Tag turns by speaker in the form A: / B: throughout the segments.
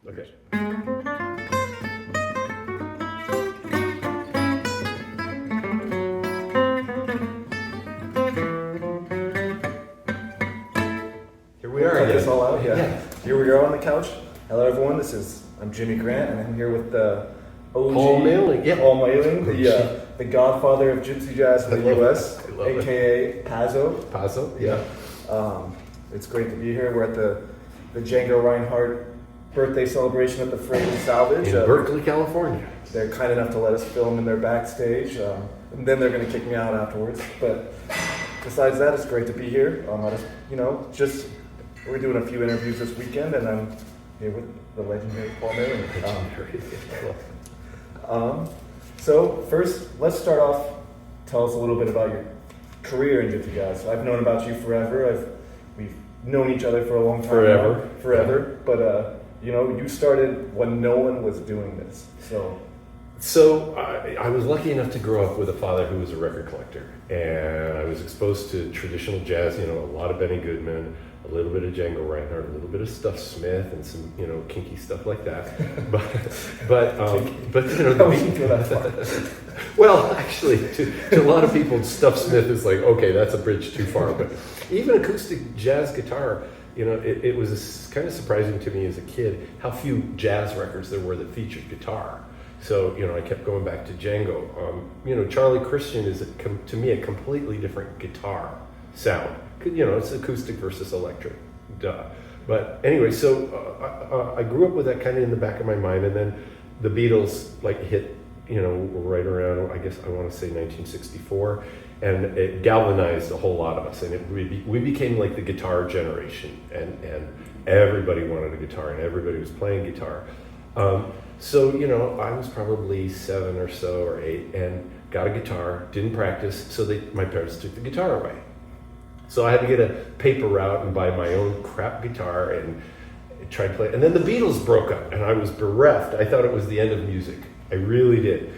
A: Okay. Here we are
B: Cut
A: again.
B: this all out, yeah.
A: Yeah.
B: Here we are on the couch. Hello everyone, I'm Jimmy Grant, and I'm here with the OG
A: Paul Mehling, yeah.
B: Paul Mehling, the godfather of Gypsy jazz in the US,
A: I love it.
B: aka Pazzo.
A: Paso? Yeah.
B: It's great to be here. We're at the Django Reinhardt Birthday Celebration at the Freight Salvage.
A: In Berkeley, California.
B: They're kind enough to let us film in their backstage, and then they're going to kick me out afterwards. But besides that, it's great to be here. We're doing a few interviews this weekend, and I'm here with the legendary Paul Mehling. So first, let's start off. Tell us a little bit about your career in Gypsy jazz. I've known about you forever. We've known each other for a long time. Forever. But you started when no one was doing this.
A: So I was lucky enough to grow up with a father who was a record collector, and I was exposed to traditional jazz. A lot of Benny Goodman, a little bit of Django Reinhardt, a little bit of Stuff Smith, and some kinky stuff like that. Well, actually, to a lot of people, Stuff Smith is like, okay, that's a bridge too far. But even acoustic jazz guitar, it was kind of surprising to me as a kid how few jazz records there were that featured guitar. So, I kept going back to Django. Charlie Christian is, to me, a completely different guitar sound. It's acoustic versus electric, duh. But anyway, so I grew up with that kind of in the back of my mind, and then the Beatles hit, right around, I guess I want to say 1964, and it galvanized a whole lot of us, and we became like the guitar generation, and everybody wanted a guitar, and everybody was playing guitar. So, I was probably 7 or so or 8 and got a guitar, didn't practice, so my parents took the guitar away. So I had to get a paper route and buy my own crap guitar and try to play. And then the Beatles broke up and I was bereft. I thought it was the end of music. I really did.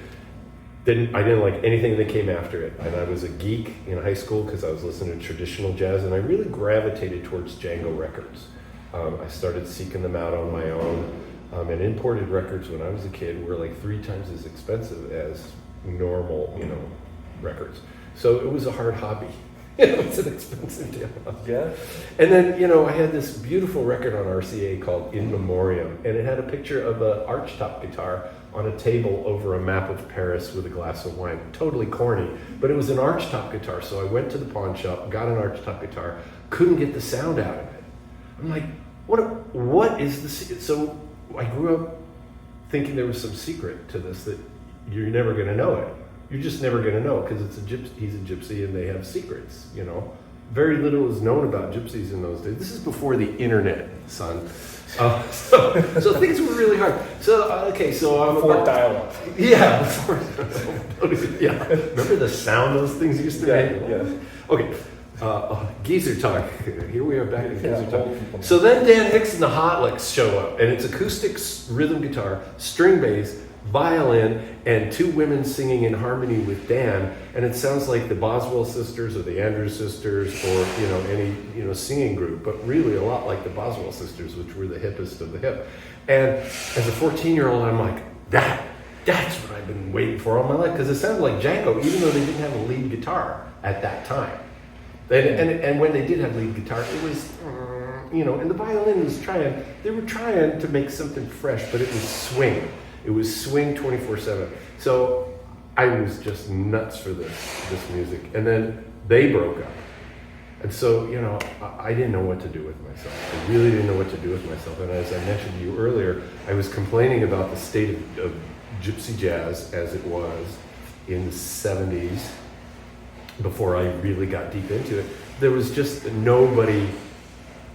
A: I didn't like anything that came after it. And I was a geek in high school because I was listening to traditional jazz, and I really gravitated towards Django records. I started seeking them out on my own. And imported records when I was a kid were like 3 times as expensive as normal, records. So it was a hard hobby. It's an expensive deal.
B: Yeah.
A: And then, I had this beautiful record on RCA called In Memoriam, and it had a picture of an archtop guitar on a table over a map of Paris with a glass of wine. Totally corny, but it was an archtop guitar. So I went to the pawn shop, got an archtop guitar, couldn't get the sound out of it. I'm like, what is the secret? So I grew up thinking there was some secret to this, that you're never going to know it. You're just never going to know, because he's a gypsy and they have secrets, Very little is known about gypsies in those days. This is before the internet, son. So things were really hard. So, so I'm
B: before dial-up.
A: Yeah, before. Yeah. Remember the sound those things used to make?
B: Yeah.
A: Okay. Geezer talk. Here we are back in Geezer talk. So then Dan Hicks and the Hot Licks show up, and it's acoustic rhythm guitar, string bass, violin, and 2 women singing in harmony with Dan, and it sounds like the Boswell sisters or the Andrews sisters or any singing group, but really a lot like the Boswell sisters, which were the hippest of the hip. And as a 14-year-old, I'm like, that's what I've been waiting for all my life, because it sounded like Django, even though they didn't have a lead guitar at that time. And when they did have lead guitar, it was, and the violin was they were trying to make something fresh, but it was swing. It was swing 24/7. So I was just nuts for this music. And then they broke up. And so, I didn't know what to do with myself. I really didn't know what to do with myself. And as I mentioned to you earlier, I was complaining about the state of gypsy jazz as it was in the 70s. Before I really got deep into it, there was just nobody.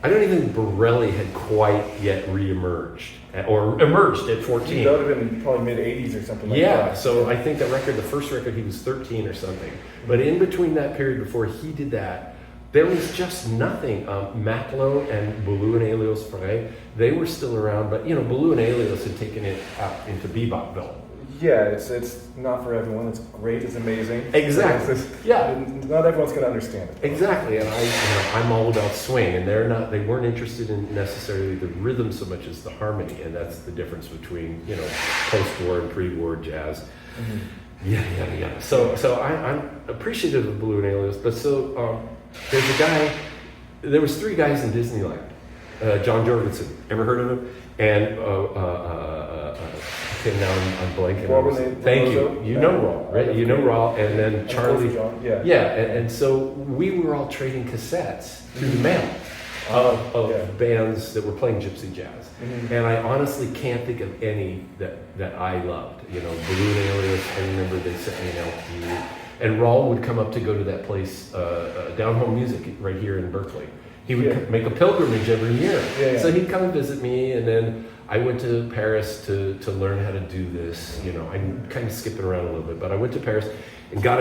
A: I don't even think Borelli had quite yet re-emerged or emerged at 14.
B: That would have been probably mid-'80s or something like that.
A: Yeah, so I think the first record, he was 13 or something. But in between that period before he did that, there was just nothing. Matlow and Boulou and Elios Frey, they were still around, but Boulou and Elios had taken it out into bebopville.
B: Yeah, it's not for everyone. It's great. It's amazing.
A: Exactly. Yeah.
B: Not everyone's going to understand it.
A: Exactly, and I'm all about swing, and they weren't interested in necessarily the rhythm so much as the harmony, and that's the difference between post-war and pre-war jazz. Mm-hmm. Yeah. So I'm appreciative of Balloon Alias, but there's a guy. There was 3 guys in Disneyland. John Jorgensen, ever heard of him? And okay, now I'm blanking.
B: What were they?
A: Thank you. You know Raw, right? You know Raw, and then Charlie.
B: John,
A: and so we were all trading cassettes through the mail of bands that were playing Gypsy jazz. Mm-hmm. And I honestly can't think of any that I loved. Balloon Alias, I remember they sent me an LP. And Raul would come up to go to that place, Down Home Music, right here in Berkeley. He would make a pilgrimage every year. Yeah. So he'd come and visit me, and then I went to Paris to learn how to do this. I'm kind of skipping around a little bit, but I went to Paris and got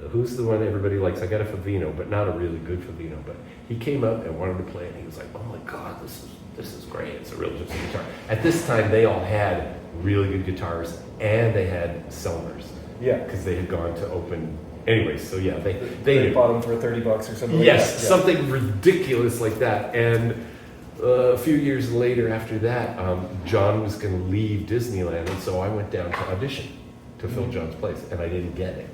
A: who's the one everybody likes? I got a Favino, but not a really good Favino. But he came up and wanted to play it, and he was like, "Oh my God, this is great! It's a real Gypsy guitar." At this time, they all had really good guitars, and they had Selmers. Yeah, because they had gone to open. Anyways, so yeah, they
B: bought them for $30 or something.
A: Yes, something ridiculous like that. And a few years later, after that, John was going to leave Disneyland, and so I went down to audition to fill John's place, and I didn't get it.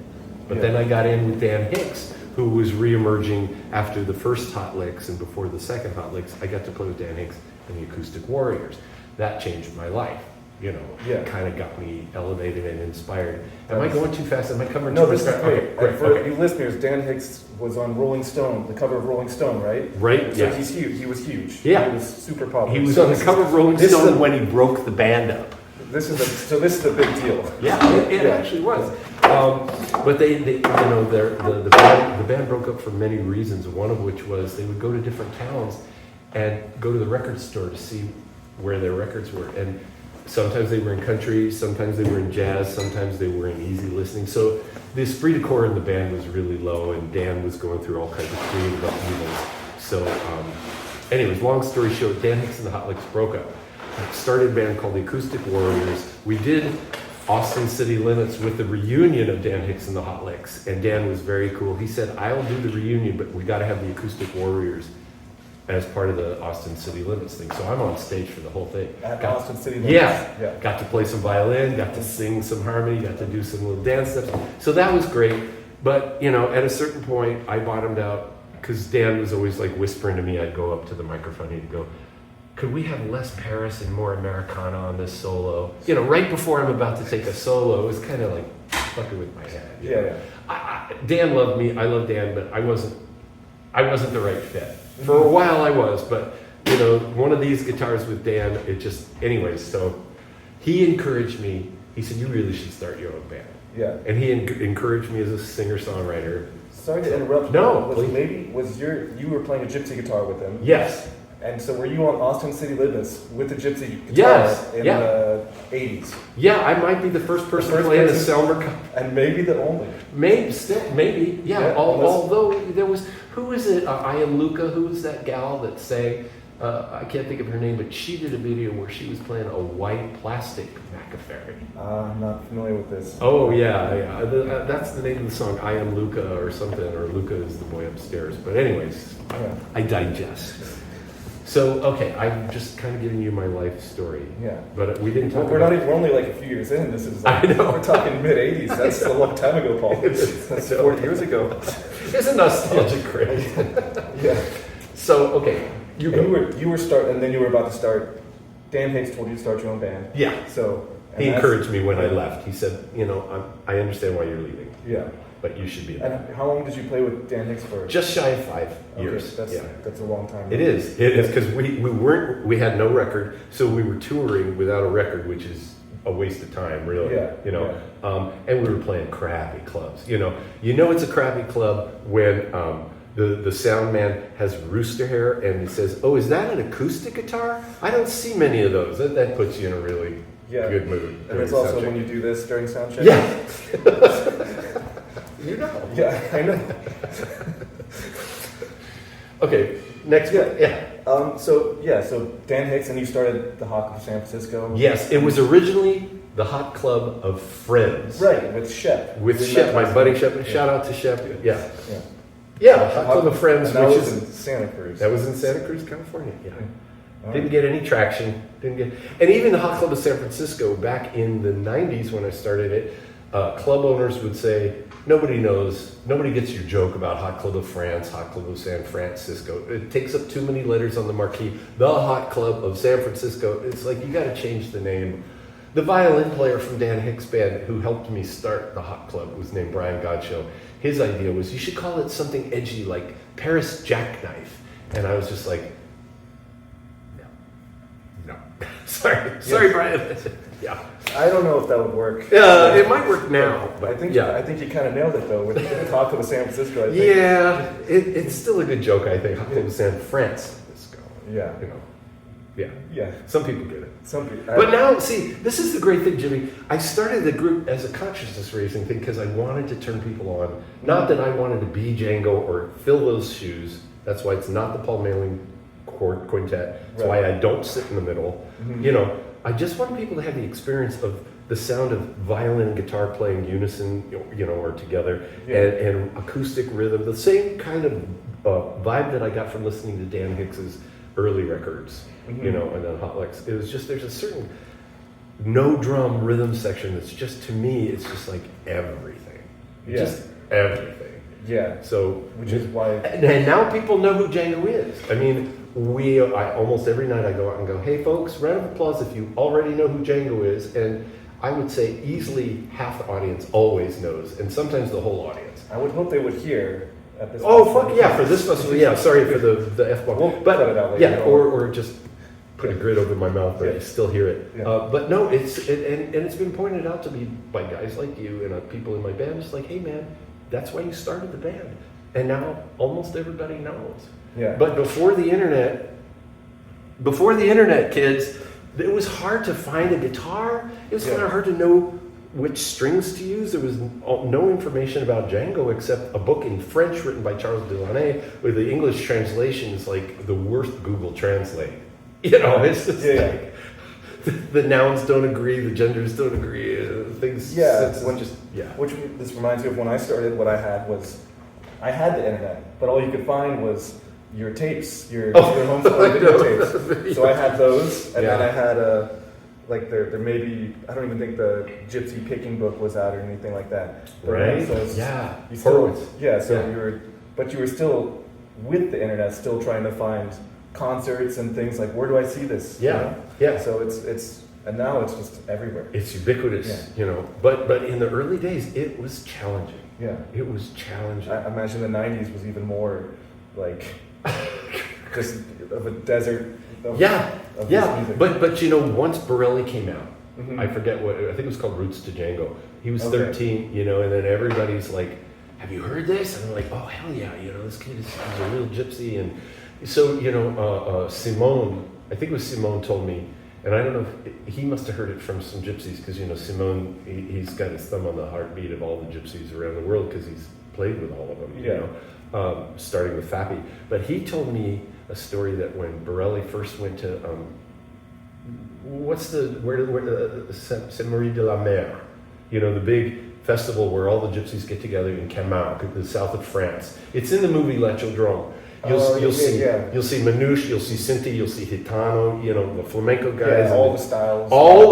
A: But then I got in with Dan Hicks, who was reemerging after the first Hot Licks and before the second Hot Licks. I got to play with Dan Hicks and the Acoustic Warriors. That changed my life. Kind of got me elevated and inspired. Am I going too fast? Am I covering
B: too
A: much?
B: No, this is great. Okay. For you listeners, Dan Hicks was on Rolling Stone, the cover of Rolling Stone, right?
A: Right,
B: so he's huge. He was huge.
A: Yeah.
B: He was super popular.
A: He was on the cover of Rolling Stone when he broke the band up.
B: This is a big deal.
A: Yeah, it actually was. But they the band broke up for many reasons, one of which was they would go to different towns and go to the record store to see where their records were. And sometimes they were in country, sometimes they were in jazz, sometimes they were in easy listening. So the esprit de corps in the band was really low, and Dan was going through all kinds of creative upheavals. So anyways, long story short, Dan Hicks and the Hot Licks broke up. I started a band called the Acoustic Warriors. We did Austin City Limits with the reunion of Dan Hicks and the Hot Licks, and Dan was very cool. He said, "I'll do the reunion, but we got to have the Acoustic Warriors as part of the Austin City Limits thing." So I'm on stage for the whole thing.
B: Austin City Limits?
A: Yeah. Got to play some violin, got to sing some harmony, got to do some little dance steps. So that was great. But, at a certain point, I bottomed out because Dan was always like whispering to me. I'd go up to the microphone and he'd go, "Could we have less Paris and more Americana on this solo?" Right before I'm about to take a solo, it was kind of like fucking with my head.
B: Yeah.
A: Dan loved me. I loved Dan, but I wasn't the right fit. For a while I was, but one of these guitars with Dan, it just, anyways, so he encouraged me. He said, "You really should start your own band."
B: Yeah.
A: And he encouraged me as a singer-songwriter.
B: Sorry to interrupt.
A: No,
B: you were playing a Gypsy guitar with him?
A: Yes.
B: And so were you on Austin City Limits with the Gypsy guitar in the 80s?
A: Yeah, I might be the first person playing the Selmer.
B: And maybe the only.
A: Maybe. Yeah. Although there was, who is it? I Am Luca. Who was that gal that sang, I can't think of her name, but she did a video where she was playing a white plastic Macaferry.
B: I'm not familiar with this.
A: Oh, yeah. That's the name of the song, I Am Luca or something, or Luca is the boy upstairs. But anyways, I digest. So, okay, I'm just kind of giving you my life story. Yeah. But we didn't talk
B: we're only like a few years in. This is
A: I know.
B: We're talking mid-80s. That's a long time ago, Paul. That's 40 years ago.
A: It's a nostalgic craze.
B: Yeah.
A: So, okay.
B: You were and then you were about to start. Dan Hicks told you to start your own band.
A: Yeah.
B: So
A: he encouraged me when I left. He said, I understand why you're leaving.
B: Yeah.
A: But you should be.
B: And how long did you play with Dan Hicks for?
A: Just shy of 5 years.
B: That's a long time.
A: It is because we had no record, so we were touring without a record, which is a waste of time, really. And we were playing crappy clubs. It's a crappy club when the sound man has rooster hair and he says, "Oh, is that an acoustic guitar? I don't see many of those." That puts you in a really good mood.
B: And it's also when you do this during sound check.
A: Yeah. Yeah,
B: I know.
A: Okay, next one. Yeah.
B: So Dan Hicks, and you started the Hawk of San Francisco.
A: Yes, it was originally the Hot Club of Friends.
B: Right, with Shep.
A: With Shep, my buddy Shep. Yeah. Shout out to Shep. Yeah.
B: Yeah.
A: Yeah, Hot Club of Friends,
B: and that
A: which
B: was
A: is
B: in Santa Cruz.
A: that was in Santa Cruz, California. Yeah.
B: All
A: Didn't
B: right.
A: get any traction. And even the Hot Club of San Francisco, back in the 90s when I started it, club owners would say, nobody gets your joke about Hot Club of France, Hot Club of San Francisco. It takes up too many letters on the marquee. The Hot Club of San Francisco. It's like, you got to change the name. The violin player from Dan Hicks' band who helped me start the Hot Club was named Brian Godshall. His idea was, you should call it something edgy like Paris Jackknife. And I was just like, no. Sorry, Brian. Yeah.
B: I don't know if that would work.
A: It might work now, but
B: I think
A: yeah.
B: I think you kind of nailed it though with the Hawk Club of San Francisco. I think.
A: Yeah, it's still a good joke, I think. Hot Club of San Francisco.
B: Yeah.
A: You know. Yeah.
B: Yeah.
A: Some people get it.
B: Some people.
A: But now, see, this is the great thing, Jimmy. I started the group as a consciousness raising thing because I wanted to turn people on. Not that I wanted to be Django or fill those shoes. That's why it's not the Paul Mehling quintet. That's why I don't sit in the middle. Mm-hmm. You know, I just want people to have the experience of the sound of violin and guitar playing unison, you know, or together, and acoustic rhythm. The same kind of vibe that I got from listening to Dan Hicks's early records, you know, and then Hot Lex. It was just, there's a certain no drum rhythm section that's just, to me, it's just like everything. Just everything.
B: Yeah.
A: So,
B: which is why.
A: And now people know who Django is. I mean, I almost every night I go out and go, hey folks, round of applause if you already know who Django is. And I would say easily half the audience always knows, and sometimes the whole audience.
B: I would hope they would hear at this.
A: Oh, fuck yeah, for this festival, yeah, sorry for the F-bomb.
B: We'll cut it out later.
A: Yeah, or just put a grid over my mouth, but I still hear it.
B: Yeah.
A: But no, and it's been pointed out to me by guys like you and people in my band, just like, hey man, that's why you started the band. And now almost everybody knows.
B: Yeah.
A: But before the internet, kids, it was hard to find a guitar. It was kind of hard to know which strings to use. There was no information about Django except a book in French written by Charles Delaunay, where the English translation is like the worst Google Translate. You know, it's just like the nouns don't agree, the genders don't agree, things. Which this reminds me of when I started. What I had the internet, but all you could find was your tapes, your home video tapes. So I had those, and then I had there may be, I don't even think the Gypsy picking book was out or anything like that. But right?
B: You were still with the internet, still trying to find concerts and things like, where do I see this?
A: Yeah,
B: you know?
A: yeah.
B: So it's and now it's just everywhere.
A: It's ubiquitous, you know. But in the early days, it was challenging.
B: Yeah,
A: it was challenging.
B: I imagine the '90s was even more like just of a desert. Of music.
A: But you know, once Berkeley came out, I forget what, I think it was called Roots to Django. He was 13, you know, and then everybody's like, have you heard this? And I'm like, oh hell yeah, you know, this kid is he's a real gypsy. And so, you know, Simone, I think it was Simone told me, and I don't know if he must have heard it from some gypsies, because you know, Simone, he's got his thumb on the heartbeat of all the gypsies around the world because he's played with all of them, you know, starting with Fappy. But he told me a story that when Berkeley first went to Sainte Marie de la Mer, you know, the big festival where all the gypsies get together in Camargue, the south of France. It's in the movie La Chaudron. You'll see Manouche, you'll see Sinti, you'll see Gitano, you know, the flamenco guys,
B: all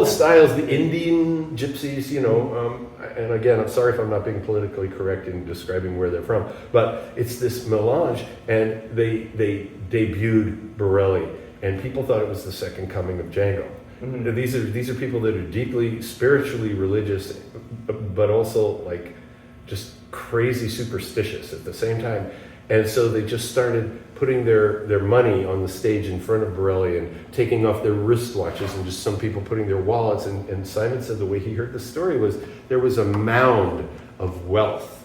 B: the styles,
A: the Indian gypsies, you know. And again, I'm sorry if I'm not being politically correct in describing where they're from, but it's this melange, and they debuted Berkeley, and people thought it was the second coming of Django. Mm-hmm. These are people that are deeply spiritually religious, but also like just crazy superstitious at the same time. And so they just started putting their money on the stage in front of Berkeley and taking off their wristwatches, and just some people putting their wallets. And Simon said the way he heard the story was there was a mound of wealth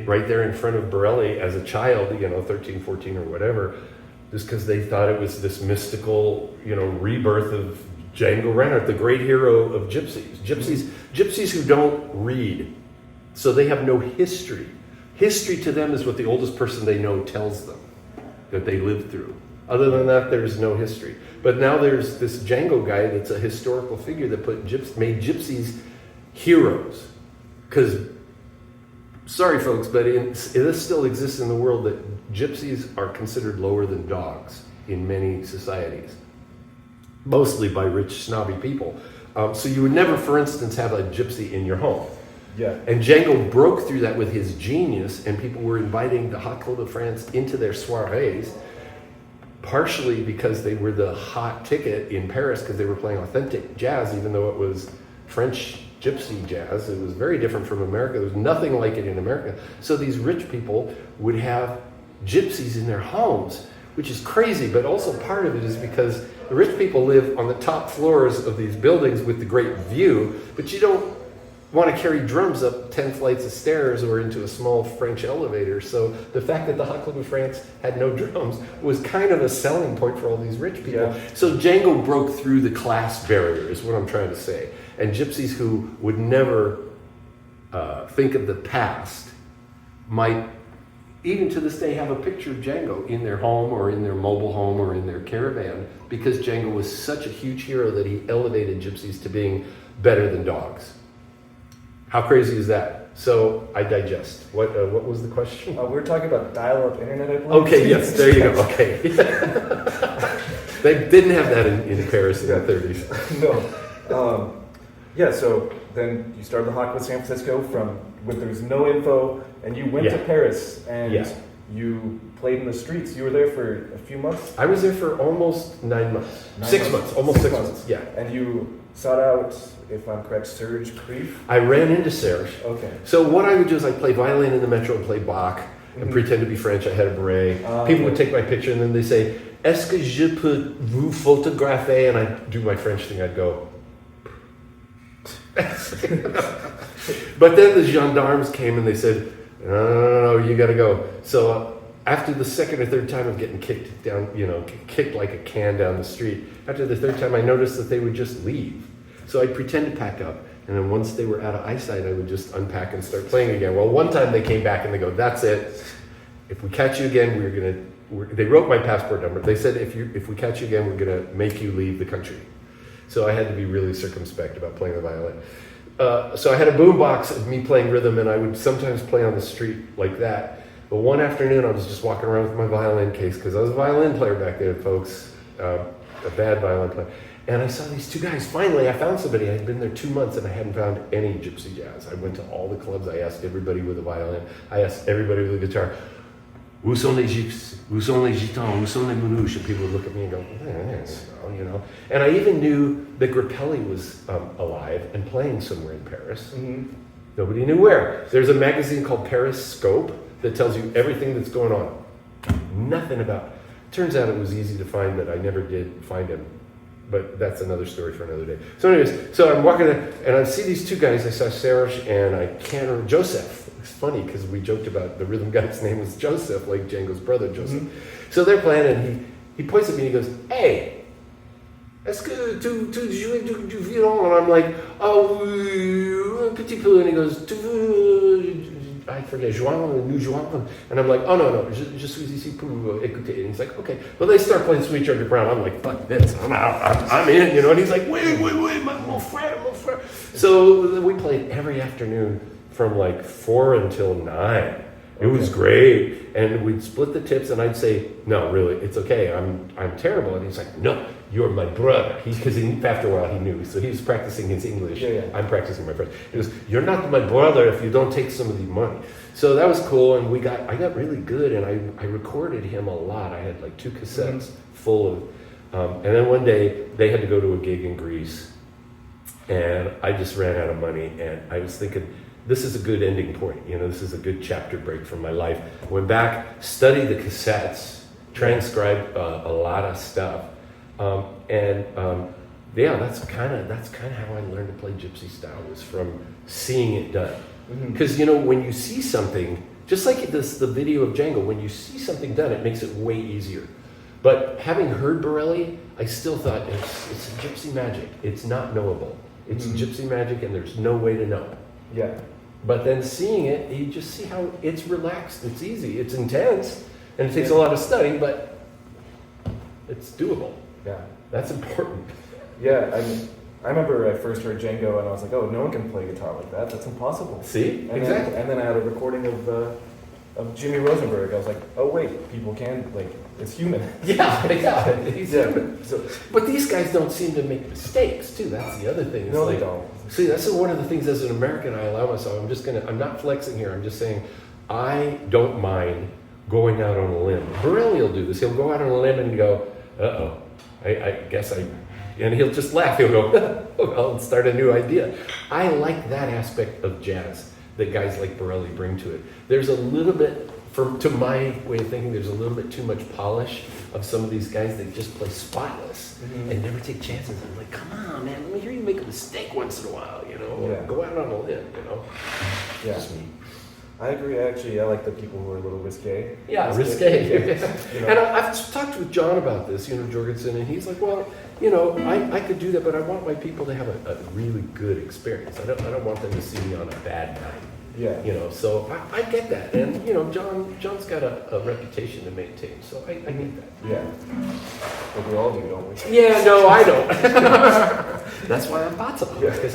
A: right there in front of Berkeley as a child, you know, 13, 14 or whatever, just because they thought it was this mystical, you know, rebirth of Django Reinhardt, the great hero of gypsies. Gypsies who don't read, so they have no history. History to them is what the oldest person they know tells them that they lived through. Other than that, there's no history. But now there's this Django guy that's a historical figure that made gypsies heroes. Because, sorry folks, but this still exists in the world that gypsies are considered lower than dogs in many societies. Mostly by rich, snobby people. So you would never, for instance, have a gypsy in your home.
B: Yeah.
A: And Django broke through that with his genius, and people were inviting the Hot Club of France into their soirees, partially because they were the hot ticket in Paris because they were playing authentic jazz, even though it was French gypsy jazz. It was very different from America. There was nothing like it in America. So these rich people would have gypsies in their homes, which is crazy, but also part of it is because the rich people live on the top floors of these buildings with the great view, but you don't want to carry drums up 10 flights of stairs or into a small French elevator. So the fact that the Hot Club of France had no drums was kind of a selling point for all these rich people.
B: Yeah.
A: So Django broke through the class barrier is what I'm trying to say. And gypsies who would never think of the past might, even to this day, have a picture of Django in their home or in their mobile home or in their caravan because Django was such a huge hero that he elevated gypsies to being better than dogs. How crazy is that? So I digest. What was the question?
B: We're talking about dial-up internet, I believe.
A: Okay, yes, there you go. Okay. They didn't have that in Paris in the 30s.
B: No. Yeah, so then you started the Hot Club San Francisco when there was no info, and you went to Paris, and you played in the streets. You were there for a few months?
A: I was there for almost 9 months. 6 months, almost 6 months, yeah.
B: And you sought out, if I'm correct, Serge Krief?
A: I ran into Serge.
B: Okay.
A: So what I would do is I'd play violin in the metro and play Bach and pretend to be French. I had a beret. People would take my picture and then they say, "Est-ce que je peux vous photographer?" And I'd do my French thing. I'd go. But then the gendarmes came and they said, no, you got to go. So after the second or third time of getting kicked down, kicked like a can down the street, after the third time I noticed that they would just leave. So I'd pretend to pack up, and then once they were out of eyesight, I would just unpack and start playing again. Well, one time they came back and they go, "That's it. If we catch you again, they wrote my passport number. They said, if we catch you again, we're gonna make you leave the country." So I had to be really circumspect about playing the violin. So I had a boombox of me playing rhythm, and I would sometimes play on the street like that. But one afternoon, I was just walking around with my violin case, because I was a violin player back then, folks, a bad violin player. And I saw these two guys. Finally, I found somebody. I had been there 2 months, and I hadn't found any gypsy jazz. I went to all the clubs. I asked everybody with a violin. I asked everybody with a guitar, "Où sont les gypsies? Où sont les gitans? Où sont les manouches?" And people would look at me and go, And I even knew that Grappelli was alive and playing somewhere in Paris. Mm-hmm. Nobody knew where. There's a magazine called Paris Scope that tells you everything that's going on. Nothing about it. Turns out it was easy to find, but I never did find him. But that's another story for another day. So anyways, so I'm walking in, and I see these two guys. I saw Serge, and I can't remember, Joseph. It's funny, because we joked about the rhythm guy's name was Joseph, like Django's brother, Joseph. Mm-hmm. So they're playing, and he points at me, and he goes, "Hey, est-ce que tu joues du violon?" And I'm like, "Oh, un petit peu." And he goes, "Tu veux, I forget, nous jouons." And I'm like, "Oh, no, je suis ici pour écouter." And he's like, "Okay." Well, they start playing Sweet Georgia Brown. I'm like, "Fuck this, I'm out, I'm in," And he's like, wait, mon frère. So we played every afternoon from like 4 until 9. It was great. And we'd split the tips, and I'd say, "No, really, it's okay. I'm terrible." And he's like, "No, you're my brother." Because after a while he knew. So he was practicing his English. Yeah. I'm practicing my French. He goes, "You're not my brother if you don't take some of the money." So that was cool, and I got really good, and I recorded him a lot. I had like 2 cassettes full of, and then one day they had to go to a gig in Greece, and I just ran out of money, and I was thinking, this is a good ending point. This is a good chapter break from my life. I went back, studied the cassettes, transcribed a lot of stuff, that's kind of how I learned to play gypsy style, was from seeing it done. Because when you see something, just like the video of Django, when you see something done, it makes it way easier. But having heard Borelli, I still thought it's gypsy magic. It's not knowable. It's gypsy magic, and there's no way to know.
B: Yeah.
A: But then seeing it, you just see how it's relaxed, it's easy, it's intense, and it takes a lot of study, but It's doable.
B: Yeah.
A: That's important.
B: Yeah, I remember I first heard Django and I was like, oh, no one can play guitar like that. That's impossible.
A: See?
B: And
A: Exactly.
B: And then I had a recording of Jimmy Rosenberg. I was like, oh wait, people can, like, it's human.
A: Yeah. He's human.
B: So,
A: But these guys don't seem to make mistakes too. That's the other thing. It's
B: no,
A: like,
B: they don't.
A: See, that's one of the things as an American I allow myself. I'm not flexing here. I'm just saying I don't mind going out on a limb. Borelli will do this. He'll go out on a limb and go, uh-oh, I guess and he'll just laugh. He'll go, I'll start a new idea. I like that aspect of jazz that guys like Borelli bring to it. There's a little bit, to my way of thinking, there's a little bit too much polish of some of these guys that just play spotless and never take chances. I'm like, come on, man, let me hear you make a mistake once in a while, you know?
B: Yeah.
A: Go out on a limb, you know?
B: Yeah.
A: Just me.
B: I agree, actually. I like the people who are a little risque.
A: Yeah, risque.
B: You know?
A: And I've talked with John about this, Jorgensen, and he's like, well, I could do that, but I want my people to have a really good experience. I don't want them to see me on a bad night.
B: Yeah.
A: So I get that. And, John's got a reputation to maintain, so I get that.
B: Yeah. But we all do, don't we?
A: Yeah, no, I don't. That's why I'm Batsa,
B: Yeah.
A: because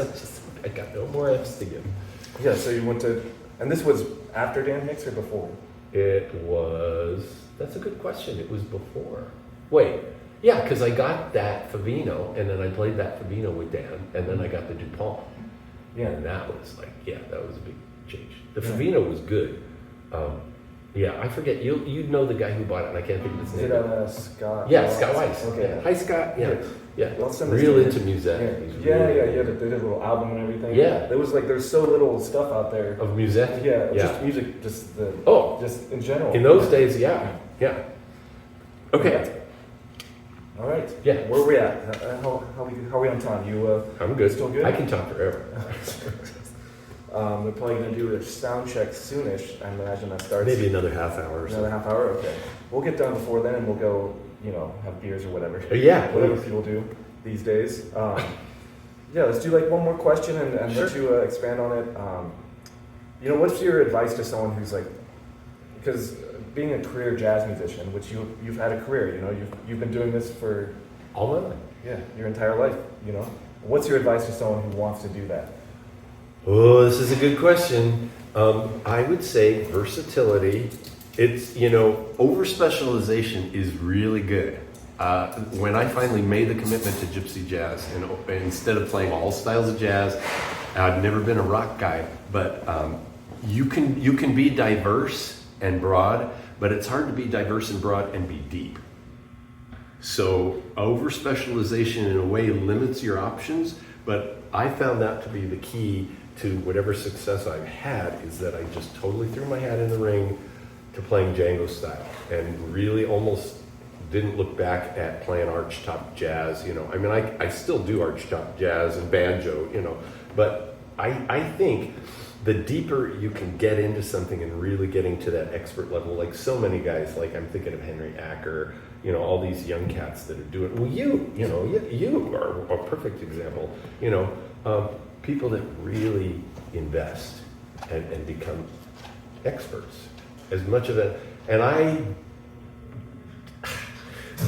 A: I got no more F's to give.
B: Yeah, so you went to, and this was after Dan Hicks or before?
A: That's a good question. It was before. Wait, yeah, because I got that Favino, and then I played that Favino with Dan, and then I got the DuPont.
B: Yeah.
A: And that was that was a big change. The
B: Yeah.
A: Favino was good. I forget, you know the guy who bought it, and I can't think of his
B: Is
A: name.
B: it Scott?
A: Yeah, Scott Weiss.
B: Okay.
A: Yeah. Hi, Scott. Yeah.
B: I'll send this
A: Real
B: to you.
A: into music.
B: Yeah, they did a little album and everything.
A: Yeah.
B: There was there's so little stuff out there.
A: Of music?
B: Yeah,
A: Yeah.
B: just music, just in general.
A: In those days, yeah. Okay.
B: All right.
A: Yeah.
B: Where are we at? How are we on time?
A: I'm good.
B: Still good?
A: I can talk forever.
B: They're probably going to do a sound check soonish. I imagine that starts.
A: Maybe another half hour or so.
B: Another half hour? Okay. We'll get done before then and we'll go, have beers or whatever.
A: Yeah.
B: Whatever people do these days. Let's do one more question and
A: Sure.
B: let you expand on it. What's your advice to someone who's because being a career jazz musician, which you've had a career, you've been doing this for
A: All my life.
B: your entire life, What's your advice to someone who wants to do that?
A: Oh, this is a good question. I would say versatility. It's, over specialization is really good. When I finally made the commitment to gypsy jazz, and instead of playing all styles of jazz, I've never been a rock guy, but you can be diverse and broad, but it's hard to be diverse and broad and be deep. So over specialization in a way limits your options, but I found that to be the key to whatever success I've had, is that I just totally threw my hat in the ring to playing Django style and really almost didn't look back at playing archtop jazz. I still do archtop jazz and banjo, but I think the deeper you can get into something and really getting to that expert level, like so many guys, like I'm thinking of Henry Acker, all these young cats that are doing, well, you are a perfect example, people that really invest and become experts as much of it. And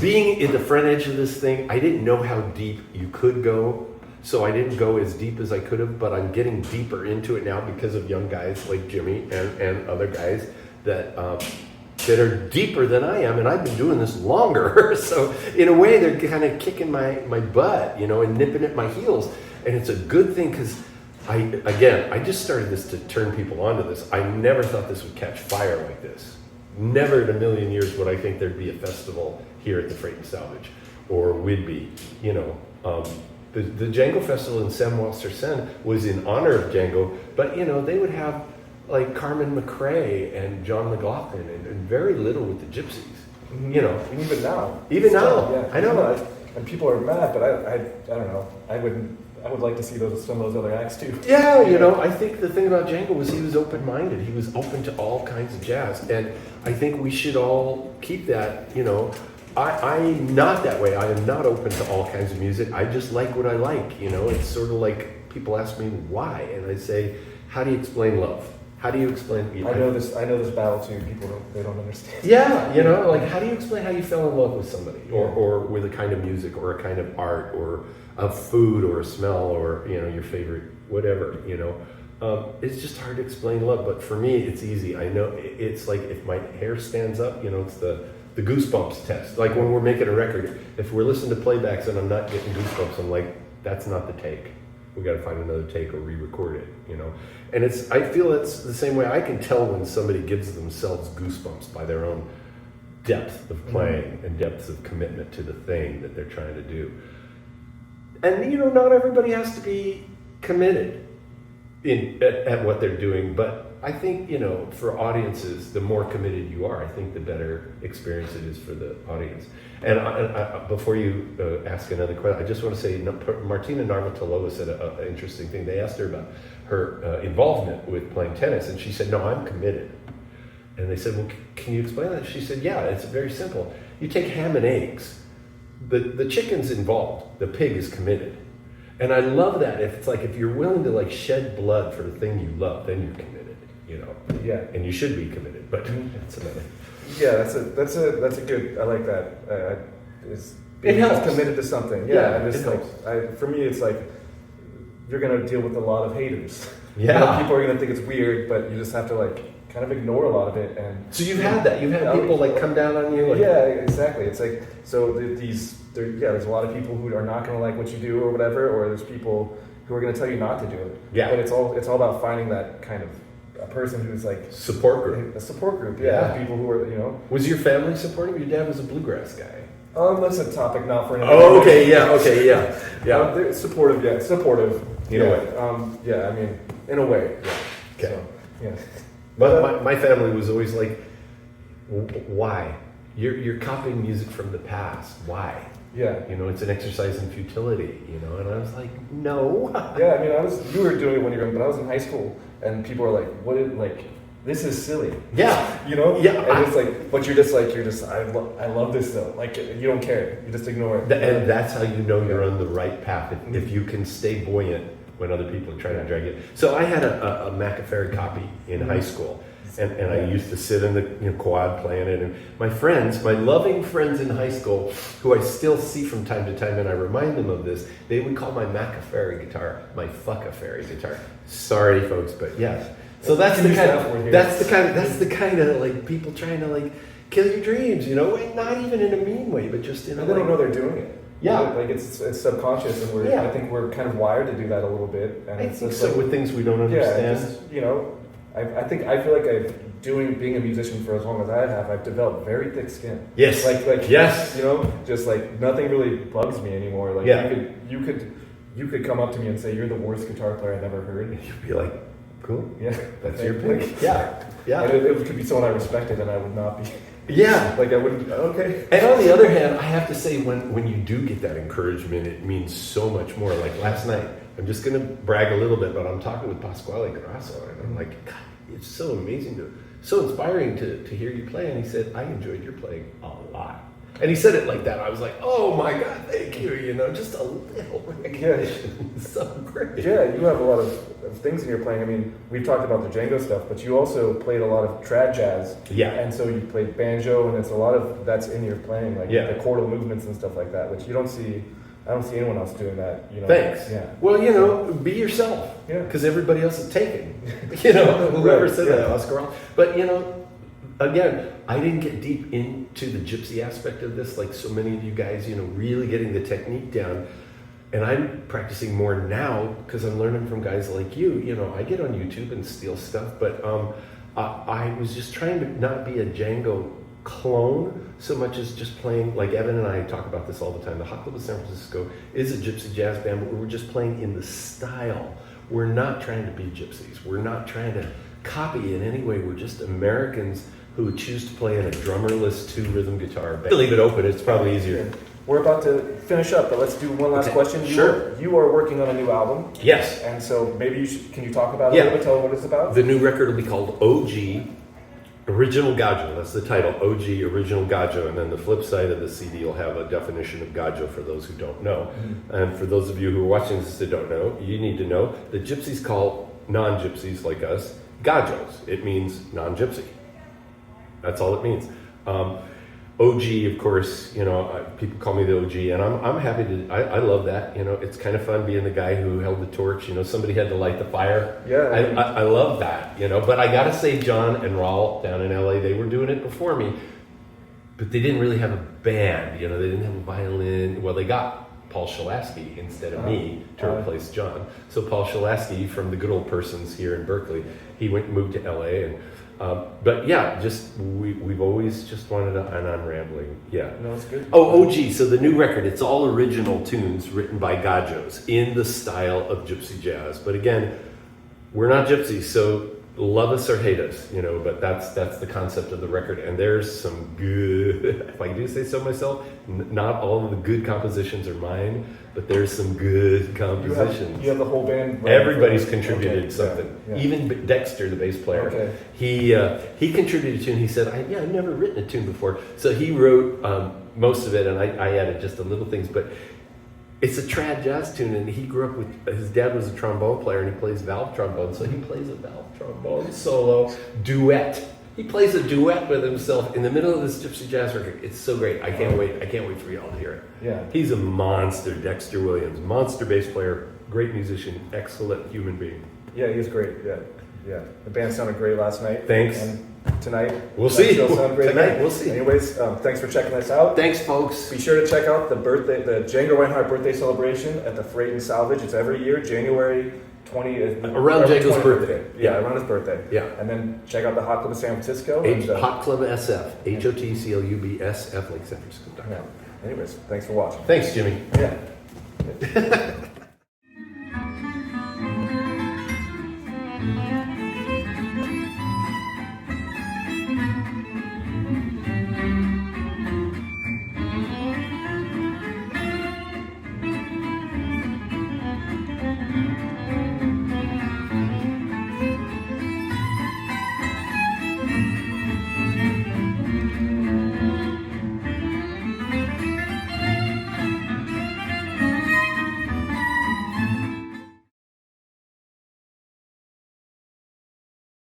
A: being in the front edge of this thing, I didn't know how deep you could go, so I didn't go as deep as I could have, but I'm getting deeper into it now because of young guys like Jimmy and other guys that are deeper than I am, and I've been doing this longer. So in a way, they're kind of kicking my butt, and nipping at my heels. And it's a good thing because I just started this to turn people onto this. I never thought this would catch fire like this. Never in a million years would I think there'd be a festival here at the Freight Salvage, or would be, The Django Festival in Saint-Ouen-sur-Seine was in honor of Django, but they would have like Carmen McRae and John McLaughlin and very little with the Gypsies,
B: And even now.
A: Even
B: Still,
A: now,
B: yeah.
A: I know.
B: And people are mad, but I don't know. I would like to see some of those other acts too.
A: Yeah, I think the thing about Django was he was open-minded. He was open to all kinds of jazz, and I think we should all keep that. I'm not that way. I am not open to all kinds of music. I just like what I like. It's sort of like people ask me why, and I say, how do you explain love? How do you explain?
B: I know this battle too. People don't understand.
A: Yeah, like how do you explain how you fell in love with somebody, or with a kind of music, or a kind of art, or a food, or a smell, or your favorite whatever. It's just hard to explain love, but for me, it's easy. I know it's like if my hair stands up, it's the goosebumps test. Like when we're making a record, if we're listening to playbacks and I'm not getting goosebumps, I'm like, that's not the take. We got to find another take or re-record it, And I feel it's the same way. I can tell when somebody gives themselves goosebumps by their own depth of playing and depth of commitment to the thing that they're trying to do. And not everybody has to be committed at what they're doing, but I think for audiences, the more committed you are, I think the better experience it is for the audience. And before you ask another question, I just want to say Martina Navratilova said an interesting thing. They asked her about her involvement with playing tennis, and she said, "No, I'm committed." And they said, "Well, can you explain that?" She said, "Yeah, it's very simple. You take ham and eggs. The chicken's involved. The pig is committed." And I love that. If you're willing to shed blood for the thing you love, then you're committed.
B: Yeah.
A: And you should be committed, but that's another.
B: Yeah, that's a good. I like that.
A: It helps.
B: Committed to something. Yeah, and it's for me, it's like you're gonna deal with a lot of haters.
A: Yeah,
B: people are gonna think it's weird, but you just have to kind of ignore a lot of it. And
A: so you've had that. You've had people come down on you.
B: Yeah, exactly. It's there's a lot of people who are not gonna like what you do or whatever, or there's people who are gonna tell you not to do it.
A: Yeah,
B: but it's all about finding that kind of a person who's
A: support group.
B: A support group, yeah. People who are,
A: Was your family supportive? Your dad was a bluegrass guy.
B: That's a topic not for another.
A: Oh, okay, yeah.
B: They're supportive, yeah. Supportive.
A: In a way.
B: I mean, in a way. Yeah.
A: Okay.
B: So, yeah.
A: But my family was always like, why? You're copying music from the past. Why?
B: Yeah.
A: It's an exercise in futility, and I was like, no.
B: Yeah, I mean, you were doing it when you were young, but I was in high school, and people were like, this is silly.
A: Yeah.
B: Yeah. And it's but I love this though. You don't care. You just ignore it.
A: And that's how you know you're on the right path, if you can stay buoyant when other people are trying to drag you. So I had a McAfee copy in high school. And I used to sit in the quad playing it. And my loving friends in high school, who I still see from time to time, and I remind them of this, they would call my McAfee guitar my fuck-a-fairy guitar. Sorry, folks, but yes. So that's the kind of people trying to kill your dreams, not even in a mean way, but just in a.
B: And they don't know they're doing it.
A: Yeah,
B: it's subconscious, and I think we're kind of wired to do that a little bit. And
A: I think so with things we don't understand.
B: Yeah, I feel like being a musician for as long as I have, I've developed very thick skin.
A: Yes.
B: Yes. Just nothing really bugs me anymore. You could come up to me and say you're the worst guitar player I've ever heard.
A: You'd be like, cool.
B: Yeah.
A: That's your pick. Yeah.
B: And it could be someone I respected, and I would not be.
A: Yeah.
B: I wouldn't. Okay.
A: And on the other hand, I have to say, when you do get that encouragement, it means so much more. Like last night, I'm just going to brag a little bit, but I'm talking with Pasquale Grasso, and I'm like, God, it's so amazing so inspiring to hear you play. And he said, I enjoyed your playing a lot. And he said it like that. I was like, oh my God, thank you. Just a little recognition. It's so great.
B: Yeah, you have a lot of things in your playing. I mean, we've talked about the Django stuff, but you also played a lot of trad jazz.
A: Yeah.
B: And so you played banjo, and it's a lot of that's in your playing, the chordal movements and stuff like that, which you don't see. I don't see anyone else doing that.
A: Thanks.
B: Yeah.
A: Well, be yourself.
B: Yeah.
A: Because everybody else is taken. Whoever said that, Oscar Wilde. But again, I didn't get deep into the gypsy aspect of this, like so many of you guys. Really getting the technique down. And I'm practicing more now because I'm learning from guys like you. I get on YouTube and steal stuff, but I was just trying to not be a Django clone so much as just playing, like Evan and I talk about this all the time. The Hot Club of San Francisco is a gypsy jazz band, but we're just playing in the style. We're not trying to be gypsies. We're not trying to copy in any way. We're just Americans who choose to play in a drummerless 2-rhythm guitar. To leave it open, it's probably easier.
B: We're about to finish up, but let's do one last question.
A: Sure.
B: You are working on a new album.
A: Yes.
B: And so maybe can you talk about it a little bit, tell them what it's about?
A: The new record will be called OG, Original Gajo. That's the title, OG, Original Gajo. And then the flip side of the CD will have a definition of Gajo for those who don't know. Mm-hmm. And for those of you who are watching this that don't know, you need to know that gypsies call non-gypsies like us Gajos. It means non-gypsy. That's all it means. OG, of course, you know, people call me the OG, and I'm happy to, I love that, you know, it's kind of fun being the guy who held the torch, you know, somebody had to light the fire.
B: Yeah.
A: I love that, you know, but I gotta say John and Raul down in LA, they were doing it before me, but they didn't really have a band, you know, they didn't have a violin. Well, they got Paul Shalasky instead of me to replace John. So Paul Shalasky from the Good Old Persons here in Berkeley, he moved to LA, and but yeah, just we've always just wanted to, and I'm rambling. Yeah.
B: No, it's good.
A: Oh, OG. So the new record, it's all original tunes written by Gajos in the style of gypsy jazz. But again, we're not gypsies, so love us or hate us, you know. But that's the concept of the record. And there's some good, if I do say so myself, not all of the good compositions are mine, but there's some good compositions.
B: You have the whole band. Right?
A: Everybody's contributed something.
B: Yeah.
A: Even Dexter, the bass player, he contributed a tune. He said, I've never written a tune before. So he wrote most of it, and I added just the little things. But it's a trad jazz tune, and he grew up with, his dad was a trombone player, and he plays valve trombone. So he plays a valve trombone solo duet. He plays a duet with himself in the middle of this gypsy jazz record. It's so great. I can't wait for y'all to hear it.
B: Yeah.
A: He's a monster, Dexter Williams. Monster bass player, great musician, excellent human being.
B: Yeah, he was great. Yeah. The band sounded great last night.
A: Thanks.
B: And tonight.
A: We'll see.
B: Sound great
A: Tonight, we'll see.
B: Anyways, thanks for checking us out.
A: Thanks, folks.
B: Be sure to check out the Django Reinhardt Birthday Celebration at the Freight Salvage. It's every year, January 20th.
A: Around Django's birthday.
B: Yeah, around his birthday.
A: Yeah.
B: And then check out the Hot Club of San Francisco.
A: Hot Club SF. HOTCLUB SF, like San Francisco.
B: Yeah. Anyways, thanks for watching.
A: Thanks, Jimmy.
B: Yeah.